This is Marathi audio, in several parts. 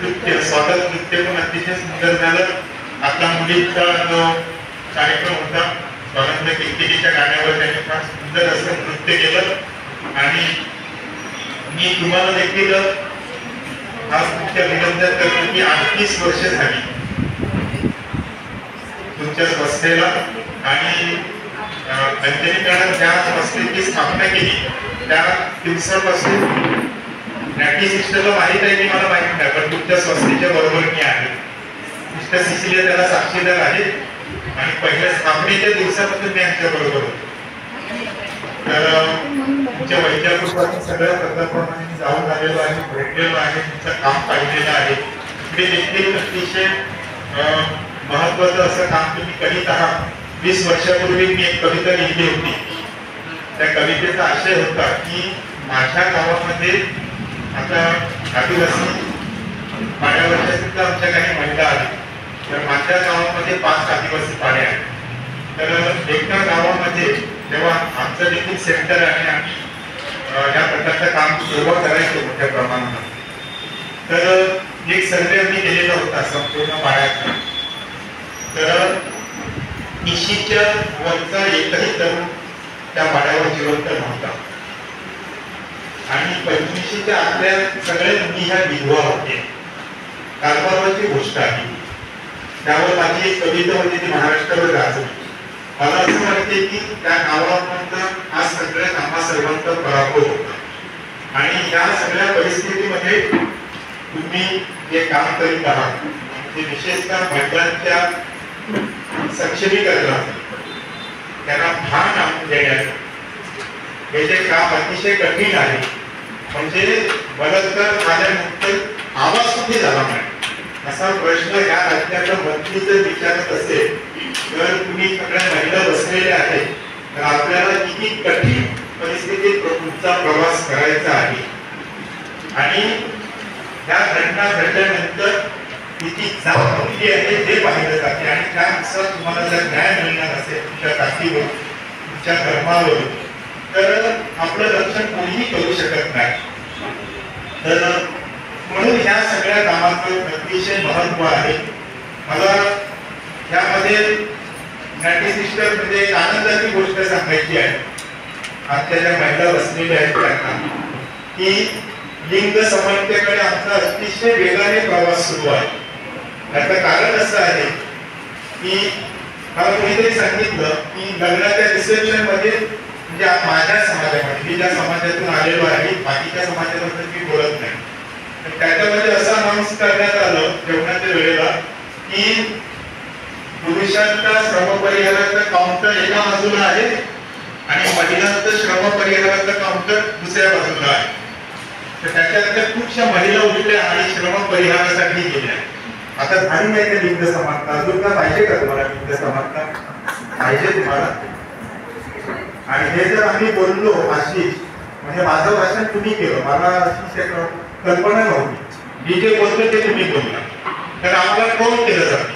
नृत्य, स्वागत नृत्य पण अतिशय सुंदर झालं. आपल्या मुलींचा जो कार्यक्रम होता स्वागत कीर्तिकीच्या गाण्यावर त्यांनी फार सुंदर असं नृत्य केलं. आणि मी तुम्हाला देखील आज तुमच्या अभिनंदन करतो की 38 वर्ष झाली तुमच्या संस्थेला. आणि अंजनी मॅडम ज्या संस्थेची स्थापना केली त्या दिवसापासून नॅटी सिस्टरला माहीत आहे की मला माहित नाही, पण तुमच्या संस्थेच्या बरोबर मी आहे. मिस्टर सिसिलिया त्याला साक्षीदार आहेत आणि पहिल्या स्थापनेच्या दिवसापासून मी यांच्या बरोबर होतो. तर तुमच्या वैद्यकुलपासून सगळ्या प्रकल्पामध्ये मी जाऊन आलेलो आहे, भेटलेलो आहे, तुमचं काम पाहिलेलं आहे. इकडे देखील अतिशय महत्वाचं असं काम तुम्ही करीत आहात. 20 वर्षापूर्वी मी एक कविता लिहिली होती. त्या कवितेचा आशय होता की माझ्या गावामध्ये आता आदिवासी पाड्यावरच्या सुद्धा आमच्या काही महिला आहेत. तर माझ्या गावामध्ये 5 आदिवासी पाड्या आहेत. तर एका गावामध्ये जेव्हा आमचं देखील सेंटर आहे, आम्ही या प्रकारचं काम सुरुवात करायचो मोठ्या प्रमाणात. तर एक सर्वे आम्ही केलेला होता संपूर्ण पाड्याचा. तर 80च्या वरचा एकही तरुण त्या पाड्यावर जिवंत नव्हता आणि 25च्या आतल्या सगळ्या मुली ह्या विधवा होत्या. कारभाराची गोष्ट आहे. त्यावर माझी एक कविता होती, ती महाराष्ट्रावर गाजली. मला असं वाटते की त्या गावामध्ये हा सगळ्यात आम्हा सर्वांचा पराभव होता आणि या सगळ्या परिस्थितीमध्ये तुम्ही जे काम करीत आहात ते विशेषतः महिलांच्या सक्षमीकरणात त्यांना भान आणून देण्याचं हे जे काम अतिशय कठीण आहे. म्हणजे बलात्कार झाल्यानंतर आवाज कुठे झाला नाही असा प्रश्न या राज्याच्या मंत्री जर विचारत असेल तर तुम्ही सगळ्या महिला बसलेल्या आहेत. तर आपल्याला किती कठीण परिस्थितीत तुमचा प्रवास करायचा आहे आणि या घटना घडल्यानंतर किती जागृती आहे ते पाहिलं जाते. आणि त्यानुसार तुम्हाला जर न्याय मिळणार असेल तुमच्या जातीवर, तुमच्या धर्मावर, तर आपलं रक्षण कोणीही करू शकत नाही. तर म्हणून ह्या सगळ्या कामाचं अतिशय महत्व आहे. मला यामध्ये नॅटी सिस्टर म्हणजे एक आनंदाची गोष्ट सांगायची आहे. आजच्या ज्या महिला बसलेल्या आहेत त्यांना की लिंग समानतेकडे आमचा अतिशय वेगाने प्रवास सुरू आहे. त्याचं कारण असं आहे की मला कोणीतरी सांगितलं की लग्नाच्या रिसेप्शन मध्ये म्हणजे माझ्या समाजामध्ये, मी ज्या समाजातून आलेलो आहे, बाकीच्या समाजाबद्दल मी बोलत नाही, तर त्याच्यामध्ये असं अनाउन्स करण्यात आलं जेवणाच्या वेळेला की पुरुषांचा श्रमपरिहाराचं काउंटर एका बाजूला आहे आणि महिलांचं श्रमपरिहाराचं काउंटर दुसऱ्या बाजूला आहे. तर त्याच्यातल्या खूपशा महिला उठल्या आणि श्रमपरिहारासाठी गेल्या. आता झाली नाही का लिंग समानता? अजून का पाहिजे का तुम्हाला लिंग समानता? पाहिजे तुम्हाला. आणि हे जर आम्ही बोललो अशी म्हणजे माझं भाषण तुम्ही केलं, मला अशी कल्पना नव्हती. मी जे बोलतो ते तुम्ही बोलला, तर आम्हाला कोण केलं जातं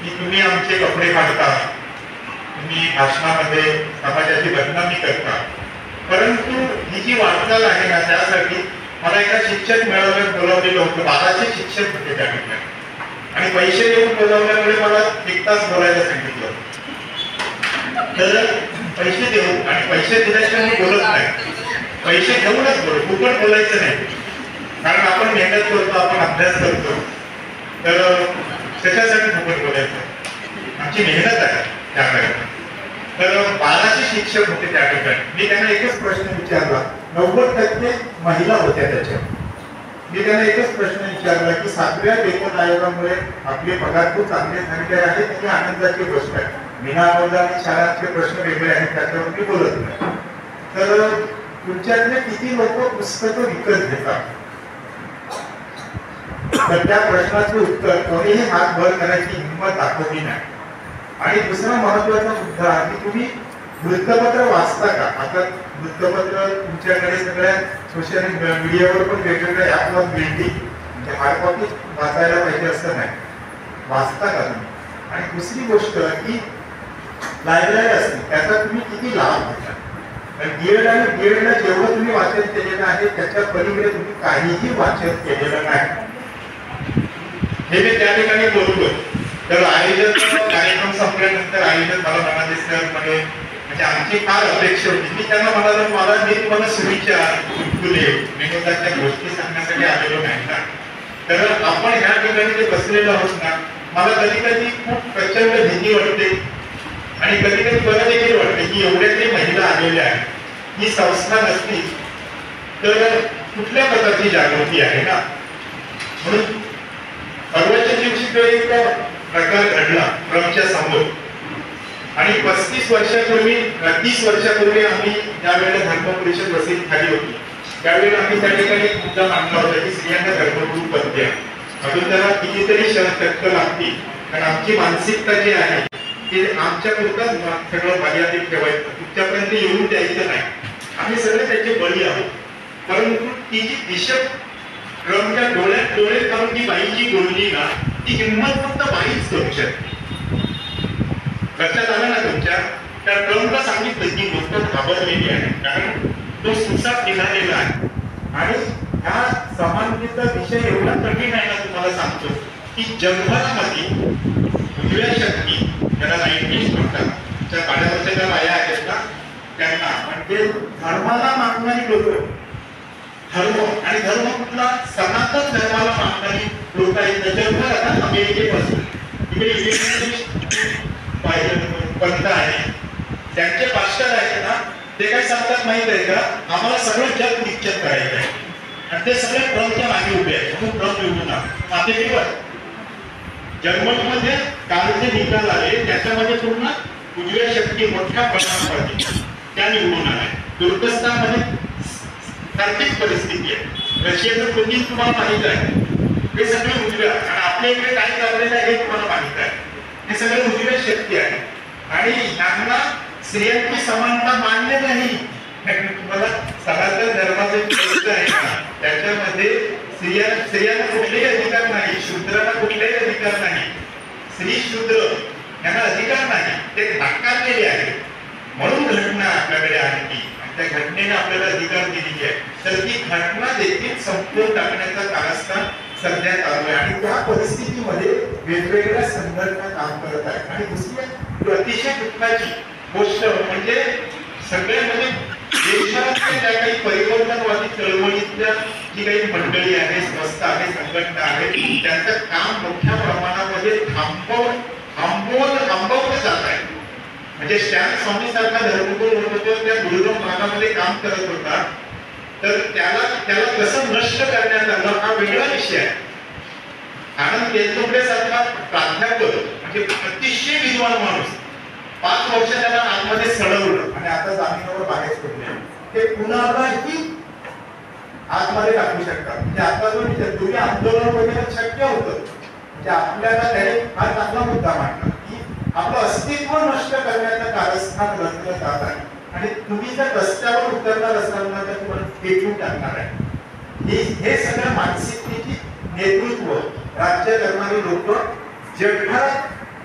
की तुम्ही आमचे कपडे काढता, तुम्ही भाषणामध्ये समाजाची बदनामी करता. परंतु ही जी वाटचाल आहे ना त्यासाठी मला एका शिक्षक मेळाव्यात बोलावलेलं होतं. 1200 शिक्षक होते त्या ठिकाणी आणि पैसे देऊन बोलावल्यामुळे मला 1 तास बोलायला सांगितलं. तर पैसे देऊन आणि पैसे दिल्याशिवाय मी बोलत नाही, पैसे घेऊनच बोल, फुकट बोलायचं नाही. कारण आपण मेहनत करतो, आपण अभ्यास करतो, तर त्याच्यासाठी फुकट बोलायचं आमची मेहनत आहे त्याकडे. तर 1200 शिक्षक होते त्या ठिकाणी. मी त्यांना एकच प्रश्न विचारला, 90% महिला होत्या त्याच्यात. मी त्यांना एकच प्रश्न विचारला की 7व्या वेतन आयोगामुळे आपले पगार खूप चांगले झालेले आहेत, ही आनंदाची गोष्ट आहे. विनाअनुदानित शाळांचे प्रश्न वेगळे आहेत, त्याच्यावर मी बोलत नाही. तर तुमच्यातले किती लोक पुस्तकं विकत घेतात? तर त्या प्रश्नाचं उत्तर कोणीही हात वर करायची हिंमत दाखवली नाही. आणि दुसरा महत्वाचा मुद्दा की तुम्ही वृत्तपत्र वाचता का? आता वृत्तपत्र तुमच्याकडे सगळ्या सोशल मीडियावर पण वेगवेगळ्या ॲपवर मिळतील, म्हणजे हार्ड कॉपी वाचायला पाहिजे असं नाही. वाचता का तुम्ही? आणि दुसरी गोष्ट की लायब्ररी असते त्याचा तुम्ही किती लाभ घेता? बीएड आणि बीएडला जेवढं तुम्ही वाचन केलेलं आहे त्याच्या पलीकडे तुम्ही काहीही वाचन केलेलं नाही. हे मी त्या ठिकाणी बोलतो. तर आयोजक कार्यक्रम संपल्यानंतर आयोजक मला म्हणाले सर म्हणे म्हणजे आमची फार अपेक्षा होती. मी त्यांना म्हणालो मी तुम्हाला शुभेच्छा चुटकुले विनोदाच्या गोष्टी सांगण्यासाठी आलेलो नाही ना. तर आपण ह्या ठिकाणी जे बसलेलो आहोत ना, मला कधी कधी खूप प्रचंड भीती वाटते आणि कधी कधी बरं देखील वाटते की एवढ्या काही महिला आलेल्या आहेत, ही संस्था नसती तर कुठल्या प्रकारची जागृती आहे ना. म्हणून परवाच्या दिवशी तो एक प्रकार घडला ट्रम्पच्या समोर आणि 30 वर्षापूर्वी आम्ही ज्यावेळेला धर्म परिषद वसईत खाली होती त्यावेळेला आम्ही त्या ठिकाणी मुद्दा मांडला होता की स्त्रियांना धर्मगुरू पद द्या. अजून त्याला कितीतरी शर्त लागतील कारण आमची मानसिकता जी आहे ते आमच्या पुरतं सगळं मर्यादित ठेवायचं, तुमच्यापर्यंत येऊन द्यायचं नाही. आम्ही सगळे त्याचे बळी आहोत. परंतु ती जी दिशा ट्रम्पच्या डोळ्यात डोळे काढून ती बाई जी बोलली ना, ती हिंमत फक्त बाईच करू शकते. लक्षात आलं ना तुमच्या? त्या ट्रम्पला सांगितलं की लोक घाबरलेली आहे कारण तो सुसाट निघालेला आहे आणि हा समानतेचा विषय एवढा कठीण आहे ना, तुम्हाला सांगतो की जगभरामध्ये उजव्या शक्ती ज्याला 90s म्हणतात, त्या पाड्यावरच्या ज्या बाया आहेत ना त्यांना म्हणजे धर्माला मानणारी लोक, धर्म आणि धर्म कुठला सनातन धर्माला मानणारी लोक आहेत जगभरात. अमेरिकेपासून इकडे पंत आहे त्यांचे पास्टर आहेत ना, ते काय सांगतात माहित आहे का, आम्हाला सगळं जग निश्चित करायचं आहे आणि ते सगळे ट्रम्पच्या मागे उभे आहेत म्हणून ट्रम्प निवडून आले. जर्मनीमध्ये काल जे निकाल आले त्याच्यामध्ये पूर्ण उजव्या शक्ती मोठ्या प्रमाणामध्ये त्या निवडून आल्या. तुर्कस्तानमध्ये सारखीच परिस्थिती आहे. रशियाचं पुतीन तुम्हाला माहित आहे, हे सगळे उजव्या आणि आपल्या इकडे काय चाललेलं आहे हे तुम्हाला माहित आहे. हे सगळे उजव्या शक्ती आहे आणि यांना स्त्रियांची समानता मान्य नाही. तुम्हाला सनातन धर्माचे गोष्ट आहे ना त्याच्यामध्ये स्त्रियांना कुठलेही अधिकार नाही, शूद्रांना कुठलेही अधिकार नाही. स्त्री शूद्र यांना अधिकार नाही, ते नाकारलेले आहे. म्हणून घटना आपल्याकडे आहे ती त्या घटनेने आपल्याला अधिकार दिलेली आहे. तर ती घटना देखील संपवून टाकण्याचा कारस्थान सध्या चालू आहे आणि त्या परिस्थितीमध्ये वेगवेगळ्या संघटना काम करत आहेत. आणि दुसरी अतिशय दुःखाची गोष्ट म्हणजे सगळ्यामध्ये देशाच्या ज्या काही परिवर्तनवादी चळवळीतल्या जी काही मंडळी आहे, संस्था आहे, संघटना आहे, त्यांचं काम मोठ्या प्रमाणामध्ये थांबवलं जात आहे. म्हणजे स्टॅन स्वामी सारखा धर्मगुरू होतो त्या दुर्गम भागामध्ये काम करत होता, तर त्याला कसं नष्ट करण्यात आलं हा वेगळा विषय आहे. आनंद तेलतुंबडे सारखा प्राध्यापक म्हणजे अतिशय विद्वान माणूस 5 वर्ष त्याला आतमध्ये सडवलं आणि आता जामिनावर बाहेर पडले. ते कुणालाही आतमध्ये टाकू शकतात. म्हणजे आता जो तुम्ही आंदोलन वगैरे शक्य होतं म्हणजे आपल्याला त्याने हा चांगला मुद्दा मांडला की आपलं अस्तित्व नष्ट करण्याचं कारस्थान रचलं जात आहे आणि तुम्ही जर रस्त्यावर उतरणार असाल ना तर तुम्हाला फेकून टाकणार आहे. हे सगळं मानसिकतेची नेतृत्व राज्य करणारी लोक जगभरात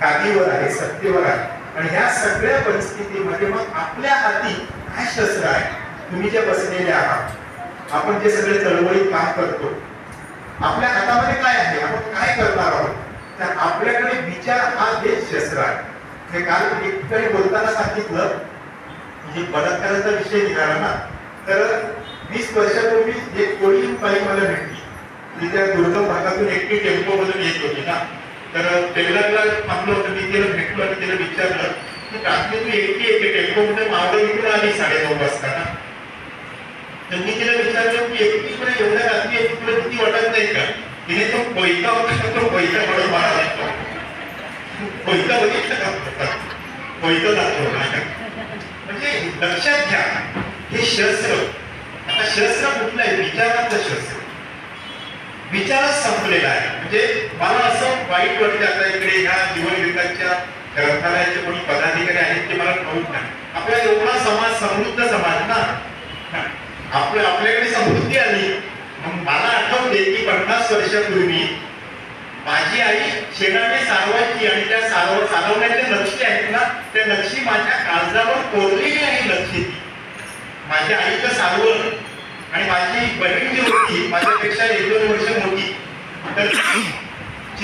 गादीवर आहे, सत्तेवर आहे. आणि ह्या सगळ्या परिस्थितीमध्ये मग आपल्या हाती काय शस्त्र आहे? तुम्ही जे बसलेले आहात, आपण जे सगळे चळवळीत काम करतो, आपल्या हातामध्ये काय आहे? आपण काय करणार आहोत? तर आपल्याकडे विचार हा हेच शस्त्र आहे. हे काल एककडे बोलताना सांगितलं म्हणजे बलात्काराचा विषय निघाला ना, तर 20 वर्षापूर्वी एक कोळी बाई मला भेटली. ती त्या दुर्गम भागातून एकटी टेम्पो मधून येत होती ना, तर टेलरला थांबलो होतो. मी तिला भेटलो आणि तिला विचारलं की रात्री तू एकटी येते टेम्पो मध्ये मावळ इकडून आली 9:30 वाजता ना. तर मी तिला विचारलं की एकटी पण एवढ्या रात्री येते तुला भीती वाटत नाही का? तिने तो कोयता होता तो कोयता म्हणून मारा लागतो. कोयता बघितलं का? कोयता दाखवला. म्हणजे लक्षात घ्या हे शस्त्र, आता शस्त्र कुठलं आहे? विचाराचं शस्त्र. विचारच संपलेला आहे. म्हणजे मला असं वाईट वाटतं आता इकडे ह्या जीवन विकासच्या ग्रंथालयाचे कोणी पदाधिकारी आहेत ते मला कळून नाही. आपला एवढा समाज समृद्ध समाज ना, आपल्याकडे समृद्धी आली. मग मला आठवते की 50 वर्षापूर्वी माझी आई शेणाने सारवायची आणि त्या सारवण्याचे नक्षी आहेत ना, त्या नक्षी माझ्या काळजावर कोरलेली आहे नक्षी. माझ्या आईचं सारवण आणि माझी बहीण जी होती माझ्यापेक्षा 1-2 वर्ष मोठी, तर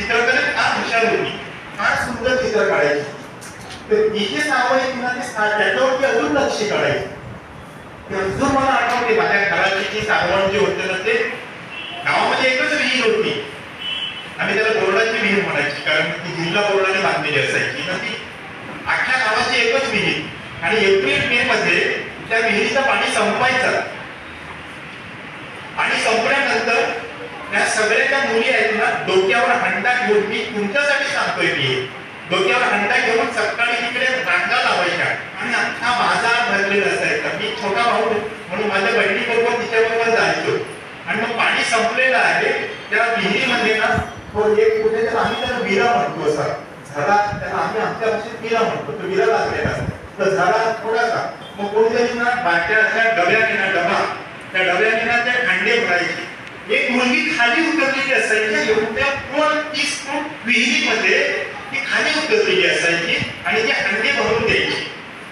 चित्रकलेत फार हुशार होती, फार सुंदर चित्र काढायची. तर तिचे सावळी पुन्हा ते त्याच्यावरती अजून लक्ष काढायचे. अजून मला आठवते माझ्या घराची जी सावण जे होते ना ते गावामध्ये एकच विहीर होती. आम्ही त्याला बोर्डाची विहीर म्हणायची, कारण ती जिल्हा बोर्डाने बांधलेली असायची. तर ती अख्ख्या गावाची एकच विहीर. आणि एप्रिल मे मध्ये त्या विहिरीचं पाणी संपायचं आणि संपल्यानंतर त्या सगळ्या ज्या मुली आहेत ना डोक्यावर हंडा घेऊन, मी तुमच्यासाठी सांगतोय की डोक्यावर हंडा घेऊन सकाळी तिकडे रांगा लावायच्या आणि अख्खा बाजार भरलेला असायचा. मी छोटा भाऊ म्हणून माझ्या बहिणीबरोबर तिच्याबरोबर जायचो. आणि मग पाणी संपलेलं आहे त्या विहिरीमध्ये ना एक कुठे आम्ही त्याला विरा म्हणतो, असा झाडा त्याला आम्ही आमच्या भाषेत विरा म्हणतो. तो विरा लागलेला तर झाडा थोडासा मग कोणीतरी ना बाटल्या अशा डब्याने ना डबा त्या डब्याने ना ते अंडे भरायचे. एक मुलगी खाली उतरलेली असायची, एवढ्या 30 फूट विहिरीमध्ये ती खाली उतरलेली असायची आणि ते अंडे भरून द्यायची,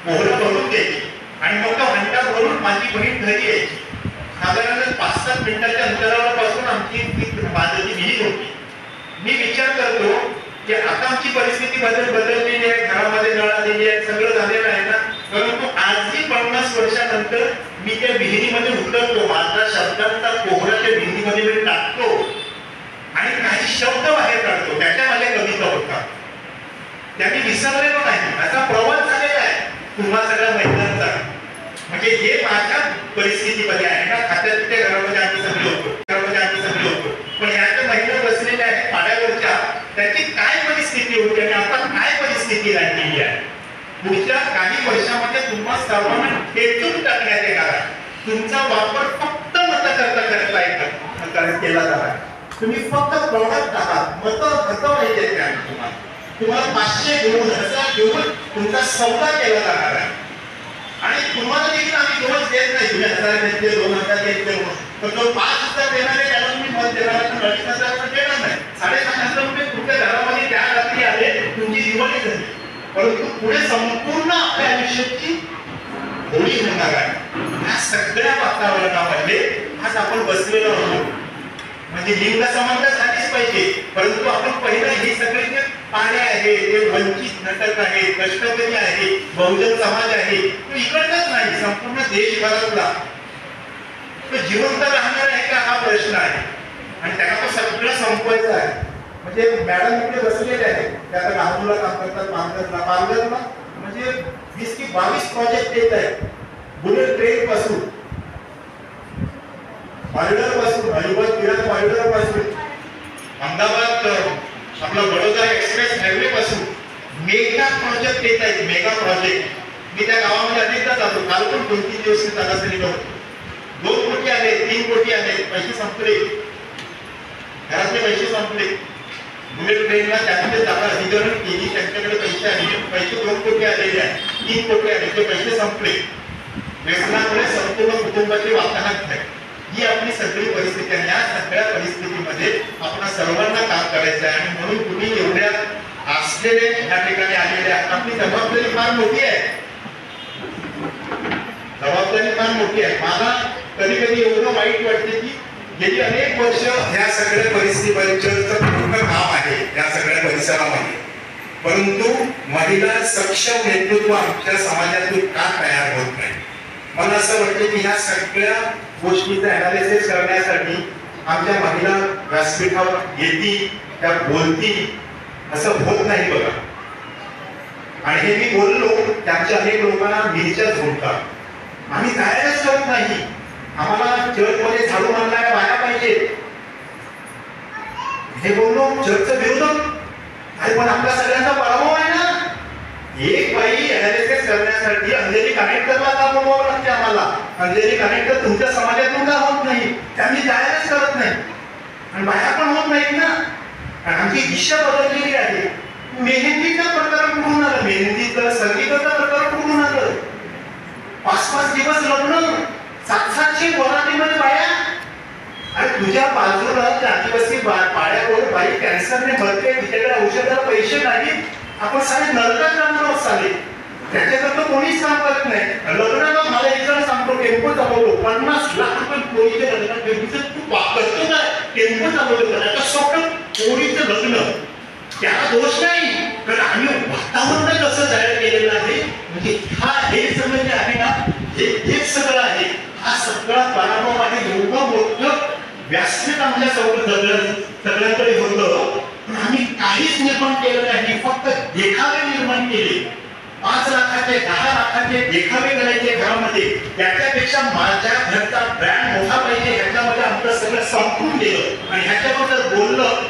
मोहरं भरून द्यायची. आणि मग तो अंडा भरून माझी बहीण घरी यायची. साधारण 5-7 मिनिटाच्या अंतरावर पासून आमची बाजूची विहीर होती. मी विचार करतो की आता आमची परिस्थिती बदललेली आहे, घरामध्ये नळ आलेली आहे, सगळं झालेलं आहे ना, परंतु आजही 50 वर्षानंतर मी त्या विहिरीमध्ये उतरतो, माझा शब्दांचा कोहरा त्या विहिरीमध्ये मी टाकतो आणि काही शब्द बाहेर काढतो. त्याच्या माझ्या कविता होता, त्या मी विसरलेलो नाही. माझा प्रवास झालेला आहे तुम्हा सगळ्या महिलांचा. म्हणजे हे माझ्या परिस्थितीमध्ये आहे ना. खात्यात त्या घरामध्ये आम्ही सगळे होतो, पण ह्या ज्या महिला बसलेल्या आहेत पाड्यावरच्या, त्याची काय परिस्थिती होती आणि आता काय परिस्थिती राहिलेली आहे. पुढच्या काही वर्षामध्ये तुम्हा सर्वांना ठेचून टाकण्यात येणार आहे. तुमचा वापर फक्त मतकर्ता केला जाणार. तुम्ही फक्त प्रॉडक्ट आहात, मत माहिती आहे तुम्हाला 500 घेऊन 1000 घेऊन तुमचा सौदा केला जाणार आहे. आणि तुम्हाला देखील आम्ही दिवस देत नाही, तुम्ही 1000 घेतले 2000 घेतले, तर जो 5000 देणार आहे त्याला तुम्ही मत देणार, 2,500 देणार नाही. 7,500 रुपये तुमच्या घरामध्ये त्या रात्री आले, तुमची दिवाळी झाली. परंतु पुढे संपूर्ण आपल्या आयुष्याची होळी होणार आहे. या सगळ्या वातावरणामध्ये आज आपण बसलेलो आहोत. म्हणजे लिंग समानता झालीच पाहिजे, परंतु आपण पहिलं हे सगळे जे पाणे आहे, ते वंचित घटक आहेत, कष्टकरी आहे, बहुजन समाज आहे, तो इकडचाच नाही, संपूर्ण देशभरातला तो जिवंत राहणार आहे का हा प्रश्न आहे. आणि त्याला तो सगळं संपवायचं आहे. म्हणजे मॅडम इकडे बसलेले आहेत, त्या आता नागपूरला काम करतात, पालघरला म्हणजे 20 की 22 प्रोजेक्ट येत आहेत. बुलेट ट्रेन पासून, कॉरिडॉर पासून, अलिबाग विरार कॉरिडॉर पासून, अहमदाबाद आपला वडोदरा एक्सप्रेस हायवे पासून मेगा प्रोजेक्ट येत आहेत. मेगा प्रोजेक्ट मी त्या गावामध्ये अनेकदा जातो. काल पण 2-3 दिवस सरासरी होतो. 2 कोटी आले, 3 कोटी आले, पैसे संपले, घरातले पैसे संपले. बुलेट ट्रेनला त्यामध्ये जागा अधिग्रहण केली, त्यांच्याकडे पैसे आले, पैसे 2 कोटी आलेले आहेत, 3 कोटी आले, ते पैसे संपले. व्यसनामुळे संपूर्ण कुटुंबाची वाताहत आहे. ही आपली सगळी परिस्थिती आहे. या सगळ्या परिस्थितीमध्ये आपण सर्वांना काम करायचं आहे. आणि म्हणून तुम्ही एवढ्या असलेले या ठिकाणी आलेले आहात. आपली जबाबदारी फार मोठी आहे, जबाबदारी फार मोठी आहे. मला कधी कधी एवढं वाईट वाटते की गेली अनेक वर्ष ह्या सगळ्या परिस्थितीचं मोठं काम आहे या सगळ्या परिसरामध्ये, परंतु महिला सक्षम नेतृत्व आमच्या समाजातून का तयार होत नाही. मला असं वाटतं की ह्या सगळ्या गोष्टीचं अनालिसिस करण्यासाठी आमच्या महिला व्यासपीठावर येतील, त्या बोलतील, असं होत नाही बघा. आणि हे मी बोललो की आमच्या अनेक लोकांना मिरच्या झोडतात. आम्ही जायलाच करत नाही. आम्हाला चर्चमध्ये झाडू मारणाऱ्या बाया पाहिजे हे बोललो. चर्चचं विरोधक आहे, पण आपल्या सगळ्यांचा पराभव आहे ना. एक बाई अनालिसिस करण्यासाठी अंजली कानेटकरला का बोलवावं लागते आम्हाला. अंजली कानेटकर तुमच्या समाजातून का होत नाही, त्यांनी जायलाच करत नाही. आणि बाया पण होत नाहीत ना. कारण आमची दिशा बदललेली आहे. मेहंदीचा प्रकार कुठून आला, मेहंदीचं संगीताचा प्रकार कुठून आलं. 5-5 दिवस लग्न, 700 वरातीमध्ये बाया. आणि तुझ्या बाजूला आदिवासी पाड्यावर बाई कॅन्सरने मरते, तिच्याकडे औषधाला पैसे नाहीत. आपण सारे नरकात जाणार चालेल, त्याच्याकरता कोणीच काम करत नाही. लग्नाला मला एक जण सांगतो, टेम्पो चालवतो, 50 लाख रुपये पोरीच्या लग्नात टेम्पोचं तू करतो काय, टेम्पो चालवतो. आता स्वप्न पोरीचं लग्न त्याला दोष नाही, कारण आम्ही वातावरण कसं तयार केलेलं आहे, म्हणजे हे सगळं जे आहे ना, हेच सगळं आहे. हा सगळा पराभव आहे. एवढं मोठं व्यासपीठ आमच्या सगळ्यांकडे होतं, पण आम्ही काहीच निर्माण केलं नाही. फक्त देखावे निर्माण केले. 5 लाखाचे 10 लाखाचे देखावे करायचे घरामध्ये. त्याच्यापेक्षा माझ्या घरचा ब्रँड मोठा पाहिजे ह्याच्यामध्ये आमचं सगळं संपून गेलं. आणि ह्याच्याबद्दल बोललं